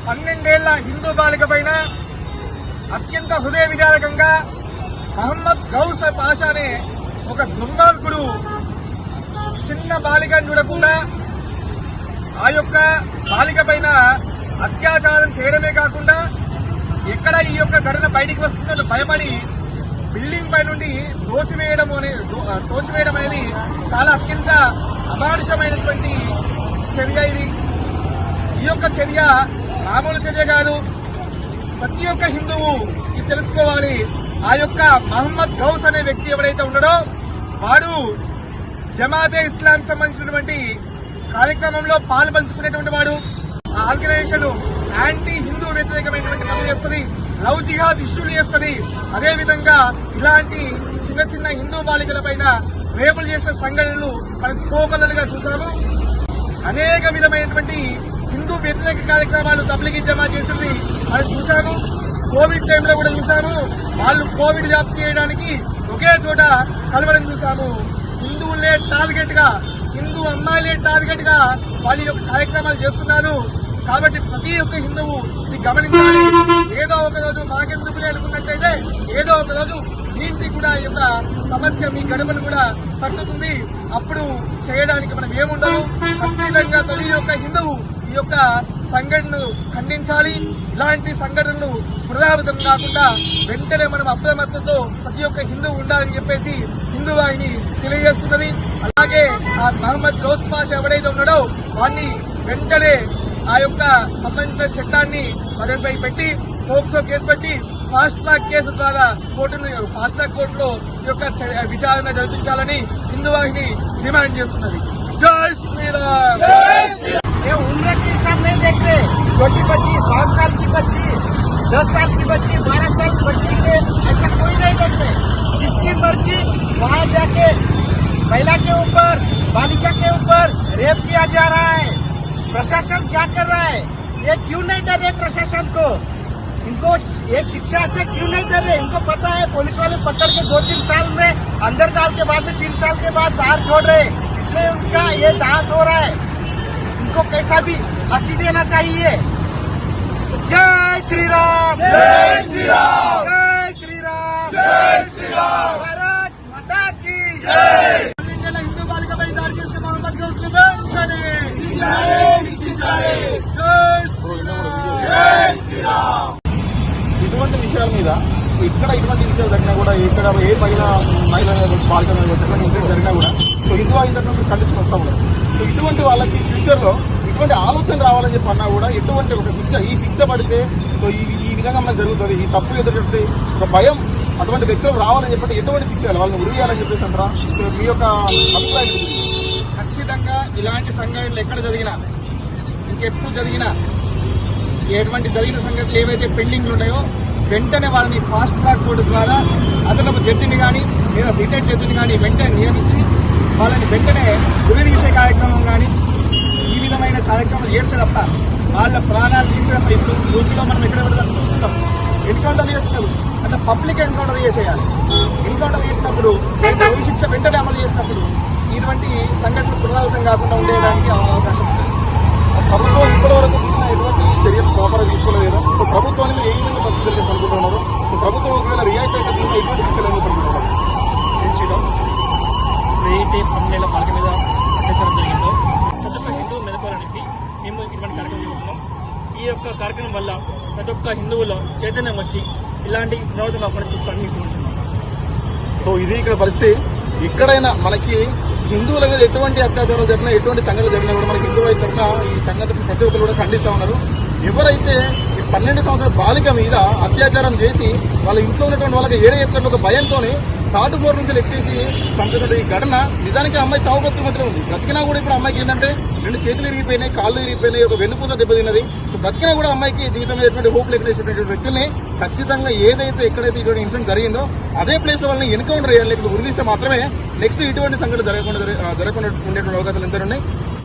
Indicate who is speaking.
Speaker 1: 12 ఏళ్ల హిందూ బాలిక పైన అత్యంత హృదయ విదారకంగా మహమ్మద్ గౌస్ పాషా అనే ఒక దుర్మార్గుడు చిన్న బాలికను చూడకుండా ఆ యొక్క బాలిక పైన అత్యాచారం చేయడమే కాకుండా ఎక్కడ ఈ యొక్క ఘటన బయటికి వస్తుందని భయపడి బిల్డింగ్ పై నుండి తోసివేయడం అనేది చాలా అత్యంత అమానుషమైనటువంటి చర్య. ఈ యొక్క చర్య మామూలు చర్య కాదు. ప్రతి ఒక్క హిందువు ఇది తెలుసుకోవాలి. ఆ యొక్క మహమ్మద్ గౌస్ అనే వ్యక్తి ఎవరైతే ఉన్నాడో వాడు జమాతే ఇస్లాం సంబంధించినటువంటి కార్యక్రమంలో పాలు పంచుకునేటువంటి వాడు. ఆ ఆర్గనైజేషన్ యాంటీ హిందూ వ్యతిరేకమైనటువంటి పనులు చేస్తుంది, లవ్ జిహాద్ ఇష్యూలు చేస్తుంది. అదేవిధంగా ఇలాంటి చిన్న చిన్న హిందూ బాలికల పైన రేపులు చేసే సంఘటనలు మనం కోకొల్లలుగా చూసాము. అనేక విధమైనటువంటి హిందూ వ్యతిరేక కార్యక్రమాలు తబ్లిగీ జమాత్ చేసింది మనం చూసాము. కోవిడ్ టైంలో కూడా చూసాము. వాళ్ళు కోవిడ్ వ్యాప్తి చేయడానికి ఒకే చోట కలవడం చూసాము. హిందువులే టార్గెట్ గా, హిందూ అమ్మాయిలే టార్గెట్ గా వాళ్ళ యొక్క కార్యక్రమాలు చేస్తున్నారు. కాబట్టి ప్రతి ఒక్క హిందువు ఇది గమనించాలి. ఏదో ఒక రోజు మాకెందుకులే అనుకున్నట్లయితే ఏదో ఒక రోజు మీ ఇంటికి కూడా ఈ యొక్క సమస్య మీ గడపను కూడా తట్టుతుంది. అప్పుడు చేయడానికి మనం ఏముండదు. ఖచ్చితంగా ప్రతి ఒక్క హిందువు ఈ యొక్క సంఘటనను ఖండించాలి. ఇలాంటి సంఘటనలు పునరావృతం కాకుండా వెంటనే మనం అప్రమత్తతో ప్రతి ఒక్క హిందువు ఉండాలని చెప్పేసి హిందూ వాహిని తెలియజేస్తున్నది. అలాగే ఆ మహమ్మద్ గౌస్ పాషా ఎవడైతే ఉన్నాడో వాడిని వెంటనే ఆ యొక్క సంబంధించిన చట్టాన్ని అతనిపై పెట్టి పోక్సో కేసు పెట్టి ఫాస్ట్ ట్రాక్ కేసు ద్వారా ఫాస్ట్ ట్రాక్ కోర్టులో ఈ యొక్క విచారణ జరిపించాలని హిందూ వాహిని డిమాండ్ చేస్తున్నది. జై శ్రీరామ్.
Speaker 2: उम्र के हिसाब नहीं देख रहे। छोटी बच्ची 5 साल की बच्ची, 10 साल की बच्ची, 12 साल की बच्ची के ऐसा कोई नहीं देख रहे। जिसकी मर्जी वहाँ जाके महिला के ऊपर, बालिका के ऊपर रेप किया जा रहा है। प्रशासन क्या कर रहा है? ये क्यों नहीं डर रहे प्रशासन को? इनको ये शिक्षा से क्यों नहीं डर रहे? इनको पता है पुलिस वाले पकड़ के 2-3 साल में अंदर डाल के बाद में 3 साल के बाद बाहर छोड़ रहे, इसलिए उनका ये दास हो रहा है। इनको कैसा भी फांसी देना चाहिए। जय श्री राम,
Speaker 1: जय श्री राम,
Speaker 2: जय श्री राम,
Speaker 1: जय श्री राम.
Speaker 2: भारत माता की
Speaker 1: జై. హిందూ బాలికపై దాడి చేసిన మహమ్మద్ గౌస్ ని వెంటనే శిక్షించాలి. జై శ్రీరామ్.
Speaker 3: ఇటువంటి విషయాల మీద ఇక్కడ ఇటువంటి విషయాలు జరిగినా కూడా ఇక్కడ ఏ పైన మహిళ బాలికల ఇన్సిడెంట్ జరిగినా కూడా సో హిందూ అయినటువంటి కండిషన్ వస్తా ఉన్నారు. సో ఇటువంటి వాళ్ళకి ఫ్యూచర్ లో ఇటువంటి ఆలోచన రావాలని చెప్పి అన్నా కూడా ఎటువంటి ఒక శిక్ష, ఈ శిక్ష పడితే సో ఈ విధంగా మనకు జరుగుతుంది, ఈ తప్పు ఎదుర్కొంటే ఒక భయం అటువంటి వ్యక్తులు రావాలని చెప్పి ఎటువంటి శిక్ష వాళ్ళని ఉరియాలని చెప్పేసి అంటారా? మీ యొక్క అభిప్రాయం?
Speaker 1: ఖచ్చితంగా ఇలాంటి సంఘటనలు ఎక్కడ జరిగినా, ఇంకెప్పుడు జరిగినా, ఎటువంటి జరిగిన సంఘటనలు ఏవైతే పెండింగ్లు ఉన్నాయో వెంటనే వాళ్ళని ఫాస్ట్ ట్రాక్ కోర్టు ద్వారా అదనపు జడ్జిని కానీ లేదా రిటైర్డ్ జడ్జిని కానీ వెంటనే నియమించి వాళ్ళని వెంటనే ఉరిదీసే కార్యక్రమం కానీ ఈ విధమైన కార్యక్రమాలు చేస్తే తప్ప వాళ్ళ ప్రాణాలు తీసేటప్పుడు ఇప్పుడు యూపీలో మనం ఎక్కడ చూస్తున్నాం. ఎన్కౌంటర్ చేస్తున్నారు అంటే పబ్లిక్ ఎన్కౌంటర్ చేసేయాలి. ఎన్కౌంటర్ చేసినప్పుడు ఉరి శిక్ష వెంటనే అమలు చేసినప్పుడు ఇటువంటి సంఘటనలు పునరావృతం కాకుండా ఉండేదానికి అవకాశం ఉంది.
Speaker 3: ప్రభుత్వం ఇప్పటి వరకు ఎటువంటి చర్యలు ప్రాపర్ తీసుకోలేదు. సో ప్రభుత్వాన్ని ఏ విధంగా పరిస్థితులు అనుకుంటున్నారు? సో ప్రభుత్వం ఒకవేళ రియాక్ట్ అయితే ఎటువంటి శిక్షలు అనుకుంటున్నారు?
Speaker 4: ఏదైతే 12 ఏళ్ల బాలిక మీద అత్యాచారం జరిగిందో ప్రతి ఒక్క హిందువు మెదపాలనికి మేము ఇటువంటి కార్యక్రమం చేస్తున్నాం. ఈ యొక్క కార్యక్రమం వల్ల ప్రతి ఒక్క హిందువులో చైతన్యం వచ్చి ఇలాంటి ప్రవర్తన కాకుండా చూసుకోవాలని మీకు కోరుతున్నాం.
Speaker 3: సో ఇది ఇక్కడ పరిస్థితి. ఎక్కడైనా మనకి హిందువుల మీద ఎటువంటి అత్యాచారాలు జరిగినా, ఎటువంటి సంఘటనలు జరిగినా కూడా మనకి హిందువు అయితే ఈ సంగతి ప్రతి ఒక్కరు కూడా ఖండిస్తూ ఉన్నారు. ఎవరైతే 12 సంవత్సరాల బాలిక మీద అత్యాచారం చేసి వాళ్ళ ఇంట్లో ఉన్నటువంటి వాళ్ళకి ఏడే చెప్తున్న ఒక భయంతోనే థర్డ్ ఫ్లోర్ నుంచి ఎక్కేసి చంపినటువంటి ఈ ఘటన నిజానికి అమ్మాయి చావు బతుకు మధ్యలో ఉంది. బ్రతికినా కూడా ఇప్పుడు అమ్మాయికి ఏంటంటే 2 చేతులు ఇరిగిపోయినాయి, కాళ్ళు ఇరిగిపోయినాయి, ఒక వెన్నుపూస దెబ్బతిన్నది. సో బ్రతికినా కూడా అమ్మాయికి జీవితం మీద ఎటువంటి హోప్ లేకపోయినటువంటి వ్యక్తుల్ని ఖచ్చితంగా ఏదైతే ఎక్కడైతే ఇటువంటి ఇన్సిడెంట్ జరిగిందో అదే ప్లేస్ లో వాళ్ళని ఎన్కౌంటర్ చేయాలి, లేకపోతే ఉరిదిస్తే మాత్రమే నెక్స్ట్ ఇటువంటి సంఘటన జరగకుండా ఉండేటువంటి అవకాశాలు ఎంత ఉన్నాయి.